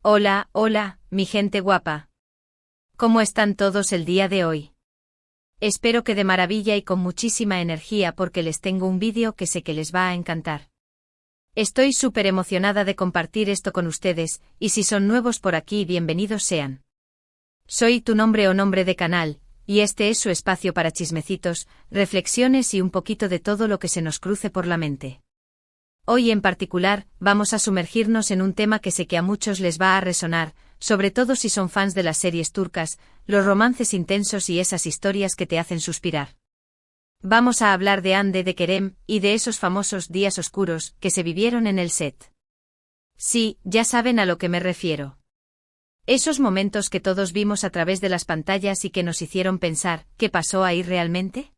Hola, hola, mi gente guapa. ¿Cómo están todos el día de hoy? Espero que de maravilla y con muchísima energía porque les tengo un vídeo que sé que les va a encantar. Estoy súper emocionada de compartir esto con ustedes, y si son nuevos por aquí, bienvenidos sean. Soy tu nombre o nombre de canal, y este es su espacio para chismecitos, reflexiones y un poquito de todo lo que se nos cruce por la mente. Hoy en particular, vamos a sumergirnos en un tema que sé que a muchos les va a resonar, sobre todo si son fans de las series turcas, los romances intensos y esas historias que te hacen suspirar. Vamos a hablar de Hande de Kerem, y de esos famosos días oscuros que se vivieron en el set. Sí, ya saben a lo que me refiero. Esos momentos que todos vimos a través de las pantallas y que nos hicieron pensar, ¿qué pasó ahí realmente?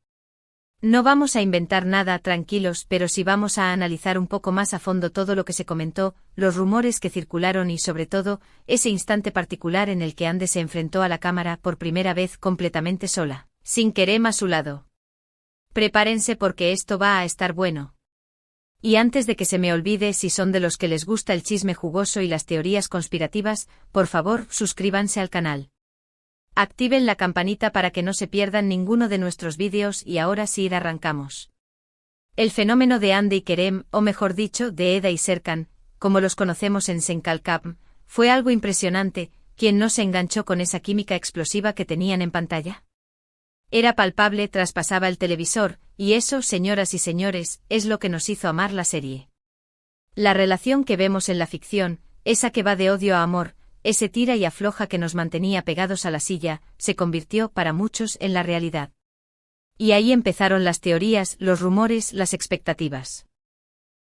No vamos a inventar nada, tranquilos, pero sí vamos a analizar un poco más a fondo todo lo que se comentó, los rumores que circularon y sobre todo, ese instante particular en el que Hande se enfrentó a la cámara por primera vez completamente sola, sin Kerem a su lado. Prepárense porque esto va a estar bueno. Y antes de que se me olvide, si son de los que les gusta el chisme jugoso y las teorías conspirativas, por favor, suscríbanse al canal. Activen la campanita para que no se pierdan ninguno de nuestros vídeos y ahora sí arrancamos. El fenómeno de Hande y Kerem, o mejor dicho, de Eda y Serkan, como los conocemos en Senkalkam, fue algo impresionante. ¿Quién no se enganchó con esa química explosiva que tenían en pantalla? Era palpable, traspasaba el televisor, y eso, señoras y señores, es lo que nos hizo amar la serie. La relación que vemos en la ficción, esa que va de odio a amor, ese tira y afloja que nos mantenía pegados a la silla, se convirtió para muchos en la realidad. Y ahí empezaron las teorías, los rumores, las expectativas.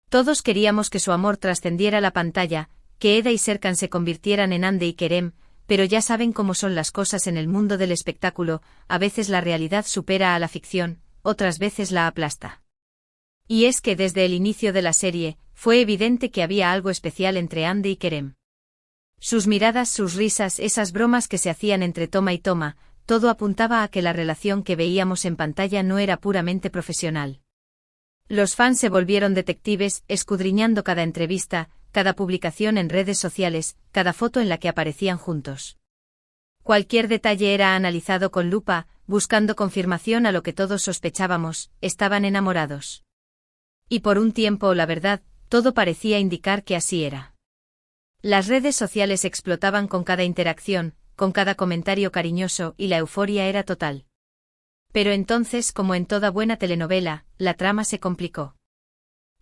Todos queríamos que su amor trascendiera la pantalla, que Eda y Serkan se convirtieran en Hande y Kerem, pero ya saben cómo son las cosas en el mundo del espectáculo, a veces la realidad supera a la ficción, otras veces la aplasta. Y es que desde el inicio de la serie, fue evidente que había algo especial entre Hande y Kerem. Sus miradas, sus risas, esas bromas que se hacían entre toma y toma, todo apuntaba a que la relación que veíamos en pantalla no era puramente profesional. Los fans se volvieron detectives, escudriñando cada entrevista, cada publicación en redes sociales, cada foto en la que aparecían juntos. Cualquier detalle era analizado con lupa, buscando confirmación a lo que todos sospechábamos, estaban enamorados. Y por un tiempo, la verdad, todo parecía indicar que así era. Las redes sociales explotaban con cada interacción, con cada comentario cariñoso y la euforia era total. Pero entonces, como en toda buena telenovela, la trama se complicó.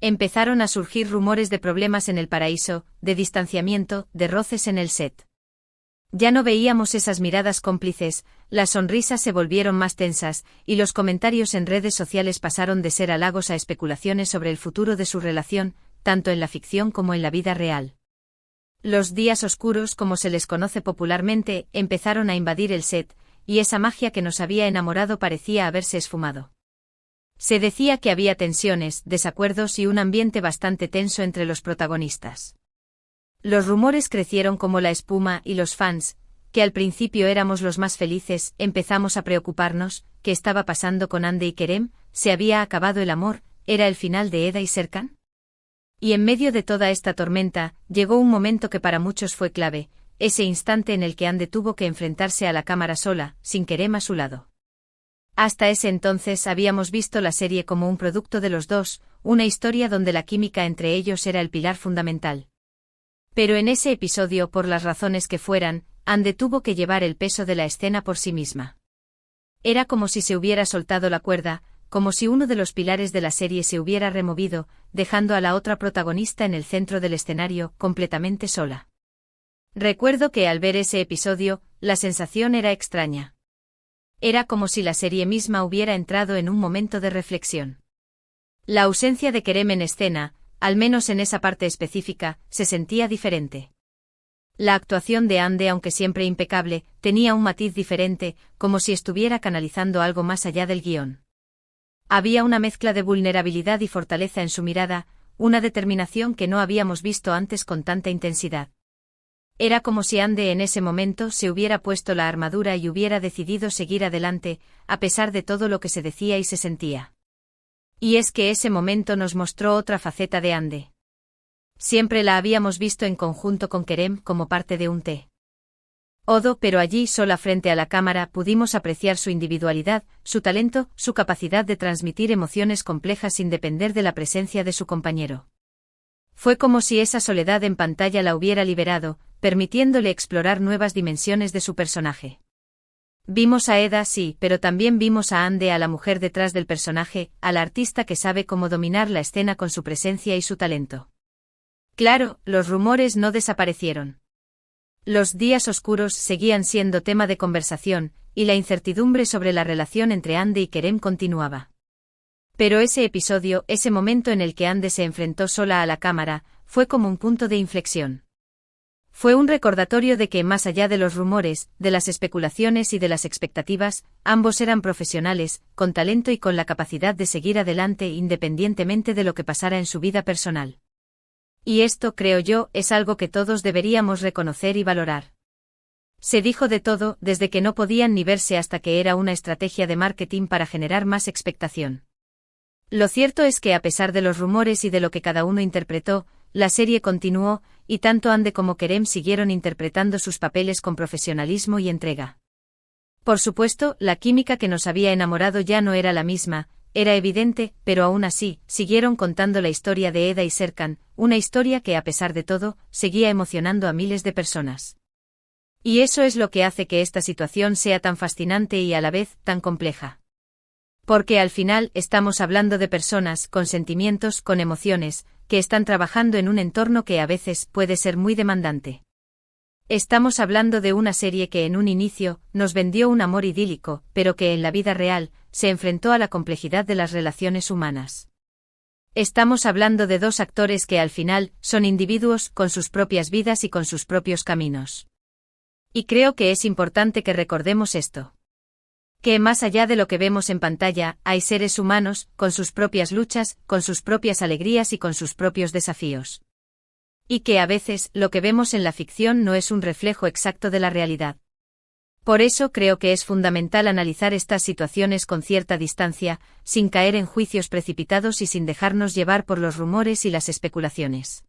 Empezaron a surgir rumores de problemas en el paraíso, de distanciamiento, de roces en el set. Ya no veíamos esas miradas cómplices, las sonrisas se volvieron más tensas, y los comentarios en redes sociales pasaron de ser halagos a especulaciones sobre el futuro de su relación, tanto en la ficción como en la vida real. Los días oscuros, como se les conoce popularmente, empezaron a invadir el set, y esa magia que nos había enamorado parecía haberse esfumado. Se decía que había tensiones, desacuerdos y un ambiente bastante tenso entre los protagonistas. Los rumores crecieron como la espuma y los fans, que al principio éramos los más felices, empezamos a preocuparnos. ¿Qué estaba pasando con Hande y Kerem? ¿Se había acabado el amor? ¿Era el final de Eda y Serkan? Y en medio de toda esta tormenta, llegó un momento que para muchos fue clave, ese instante en el que Hande tuvo que enfrentarse a la cámara sola, sin Kerem a su lado. Hasta ese entonces habíamos visto la serie como un producto de los dos, una historia donde la química entre ellos era el pilar fundamental. Pero en ese episodio, por las razones que fueran, Hande tuvo que llevar el peso de la escena por sí misma. Era como si se hubiera soltado la cuerda, como si uno de los pilares de la serie se hubiera removido, dejando a la otra protagonista en el centro del escenario, completamente sola. Recuerdo que al ver ese episodio, la sensación era extraña. Era como si la serie misma hubiera entrado en un momento de reflexión. La ausencia de Kerem en escena, al menos en esa parte específica, se sentía diferente. La actuación de Hande, aunque siempre impecable, tenía un matiz diferente, como si estuviera canalizando algo más allá del guión. Había una mezcla de vulnerabilidad y fortaleza en su mirada, una determinación que no habíamos visto antes con tanta intensidad. Era como si Hande en ese momento se hubiera puesto la armadura y hubiera decidido seguir adelante, a pesar de todo lo que se decía y se sentía. Y es que ese momento nos mostró otra faceta de Hande. Siempre la habíamos visto en conjunto con Kerem como parte de un todo, pero allí sola frente a la cámara pudimos apreciar su individualidad, su talento, su capacidad de transmitir emociones complejas sin depender de la presencia de su compañero. Fue como si esa soledad en pantalla la hubiera liberado, permitiéndole explorar nuevas dimensiones de su personaje. Vimos a Eda, sí, pero también vimos a Ande, a la mujer detrás del personaje, a la artista que sabe cómo dominar la escena con su presencia y su talento. Claro, los rumores no desaparecieron. Los días oscuros seguían siendo tema de conversación, y la incertidumbre sobre la relación entre Ande y Kerem continuaba. Pero ese episodio, ese momento en el que Ande se enfrentó sola a la cámara, fue como un punto de inflexión. Fue un recordatorio de que, más allá de los rumores, de las especulaciones y de las expectativas, ambos eran profesionales, con talento y con la capacidad de seguir adelante independientemente de lo que pasara en su vida personal. Y esto, creo yo, es algo que todos deberíamos reconocer y valorar. Se dijo de todo, desde que no podían ni verse hasta que era una estrategia de marketing para generar más expectación. Lo cierto es que a pesar de los rumores y de lo que cada uno interpretó, la serie continuó, y tanto Ande como Kerem siguieron interpretando sus papeles con profesionalismo y entrega. Por supuesto, la química que nos había enamorado ya no era la misma, era evidente, pero aún así, siguieron contando la historia de Eda y Serkan, una historia que a pesar de todo, seguía emocionando a miles de personas. Y eso es lo que hace que esta situación sea tan fascinante y a la vez tan compleja. Porque al final estamos hablando de personas con sentimientos, con emociones, que están trabajando en un entorno que a veces puede ser muy demandante. Estamos hablando de una serie que en un inicio nos vendió un amor idílico, pero que en la vida real se enfrentó a la complejidad de las relaciones humanas. Estamos hablando de dos actores que al final son individuos con sus propias vidas y con sus propios caminos. Y creo que es importante que recordemos esto. Que más allá de lo que vemos en pantalla, hay seres humanos, con sus propias luchas, con sus propias alegrías y con sus propios desafíos. Y que a veces, lo que vemos en la ficción no es un reflejo exacto de la realidad. Por eso creo que es fundamental analizar estas situaciones con cierta distancia, sin caer en juicios precipitados y sin dejarnos llevar por los rumores y las especulaciones.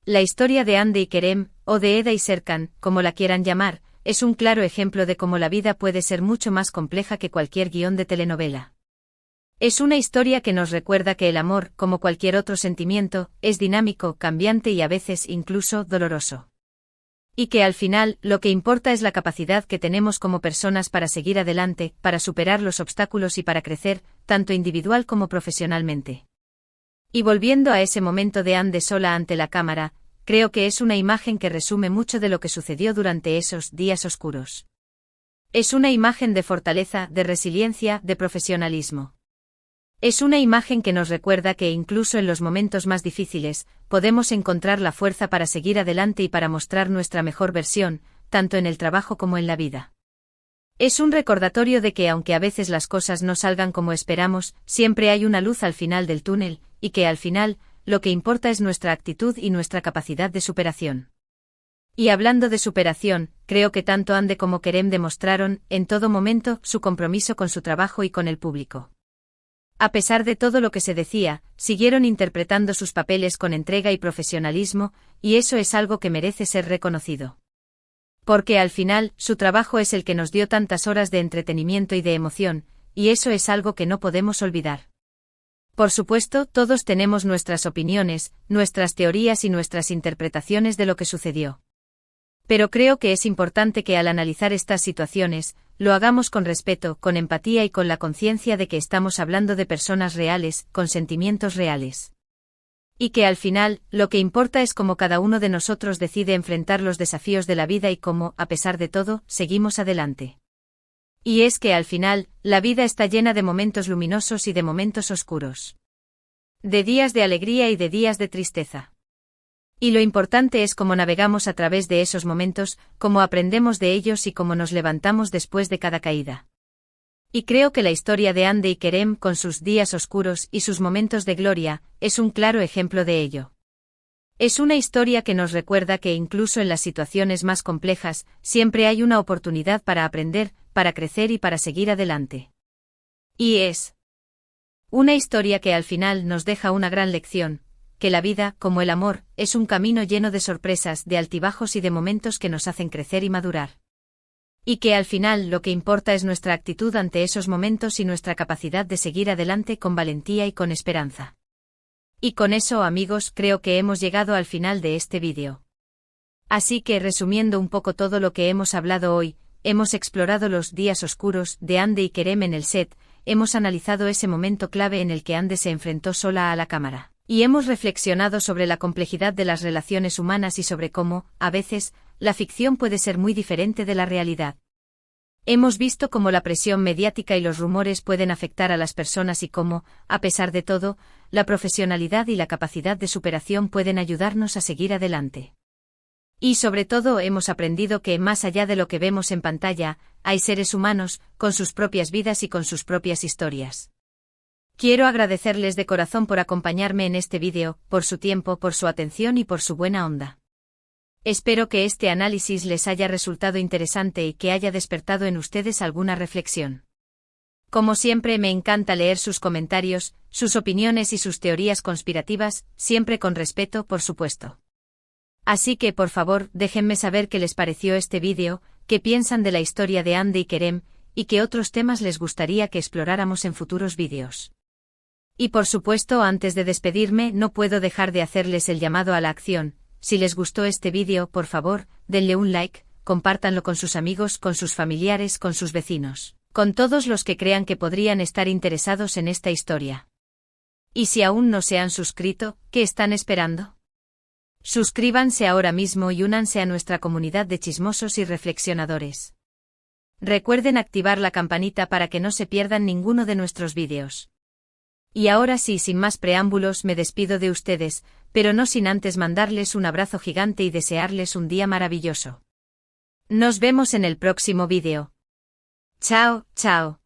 La historia de Ande y Kerem, o de Eda y Serkan, como la quieran llamar, es un claro ejemplo de cómo la vida puede ser mucho más compleja que cualquier guión de telenovela. Es una historia que nos recuerda que el amor, como cualquier otro sentimiento, es dinámico, cambiante y a veces incluso doloroso. Y que al final, lo que importa es la capacidad que tenemos como personas para seguir adelante, para superar los obstáculos y para crecer, tanto individual como profesionalmente. Y volviendo a ese momento de Ande sola ante la cámara, creo que es una imagen que resume mucho de lo que sucedió durante esos días oscuros. Es una imagen de fortaleza, de resiliencia, de profesionalismo. Es una imagen que nos recuerda que incluso en los momentos más difíciles, podemos encontrar la fuerza para seguir adelante y para mostrar nuestra mejor versión, tanto en el trabajo como en la vida. Es un recordatorio de que aunque a veces las cosas no salgan como esperamos, siempre hay una luz al final del túnel, y que al final, lo que importa es nuestra actitud y nuestra capacidad de superación. Y hablando de superación, creo que tanto Ande como Kerem demostraron, en todo momento, su compromiso con su trabajo y con el público. A pesar de todo lo que se decía, siguieron interpretando sus papeles con entrega y profesionalismo, y eso es algo que merece ser reconocido. Porque al final, su trabajo es el que nos dio tantas horas de entretenimiento y de emoción, y eso es algo que no podemos olvidar. Por supuesto, todos tenemos nuestras opiniones, nuestras teorías y nuestras interpretaciones de lo que sucedió. Pero creo que es importante que al analizar estas situaciones, lo hagamos con respeto, con empatía y con la conciencia de que estamos hablando de personas reales, con sentimientos reales. Y que al final, lo que importa es cómo cada uno de nosotros decide enfrentar los desafíos de la vida y cómo, a pesar de todo, seguimos adelante. Y es que al final, la vida está llena de momentos luminosos y de momentos oscuros. De días de alegría y de días de tristeza. Y lo importante es cómo navegamos a través de esos momentos, cómo aprendemos de ellos y cómo nos levantamos después de cada caída. Y creo que la historia de Ande y Kerem, con sus días oscuros y sus momentos de gloria, es un claro ejemplo de ello. Es una historia que nos recuerda que incluso en las situaciones más complejas, siempre hay una oportunidad para aprender, para crecer y para seguir adelante. Y es una historia que al final nos deja una gran lección, que la vida, como el amor, es un camino lleno de sorpresas, de altibajos y de momentos que nos hacen crecer y madurar. Y que al final lo que importa es nuestra actitud ante esos momentos y nuestra capacidad de seguir adelante con valentía y con esperanza. Y con eso, amigos, creo que hemos llegado al final de este vídeo. Así que, resumiendo un poco todo lo que hemos hablado hoy, hemos explorado los días oscuros de Hande y Kerem en el set, hemos analizado ese momento clave en el que Hande se enfrentó sola a la cámara, y hemos reflexionado sobre la complejidad de las relaciones humanas y sobre cómo, a veces, la ficción puede ser muy diferente de la realidad. Hemos visto cómo la presión mediática y los rumores pueden afectar a las personas y cómo, a pesar de todo, la profesionalidad y la capacidad de superación pueden ayudarnos a seguir adelante. Y sobre todo hemos aprendido que, más allá de lo que vemos en pantalla, hay seres humanos, con sus propias vidas y con sus propias historias. Quiero agradecerles de corazón por acompañarme en este vídeo, por su tiempo, por su atención y por su buena onda. Espero que este análisis les haya resultado interesante y que haya despertado en ustedes alguna reflexión. Como siempre, me encanta leer sus comentarios, sus opiniones y sus teorías conspirativas, siempre con respeto, por supuesto. Así que, por favor, déjenme saber qué les pareció este vídeo, qué piensan de la historia de Hande y Kerem, y qué otros temas les gustaría que exploráramos en futuros vídeos. Y por supuesto, antes de despedirme, no puedo dejar de hacerles el llamado a la acción. Si les gustó este vídeo, por favor, denle un like, compártanlo con sus amigos, con sus familiares, con sus vecinos, con todos los que crean que podrían estar interesados en esta historia. Y si aún no se han suscrito, ¿qué están esperando? Suscríbanse ahora mismo y únanse a nuestra comunidad de chismosos y reflexionadores. Recuerden activar la campanita para que no se pierdan ninguno de nuestros vídeos. Y ahora sí, sin más preámbulos, me despido de ustedes, pero no sin antes mandarles un abrazo gigante y desearles un día maravilloso. Nos vemos en el próximo vídeo. Chao, chao.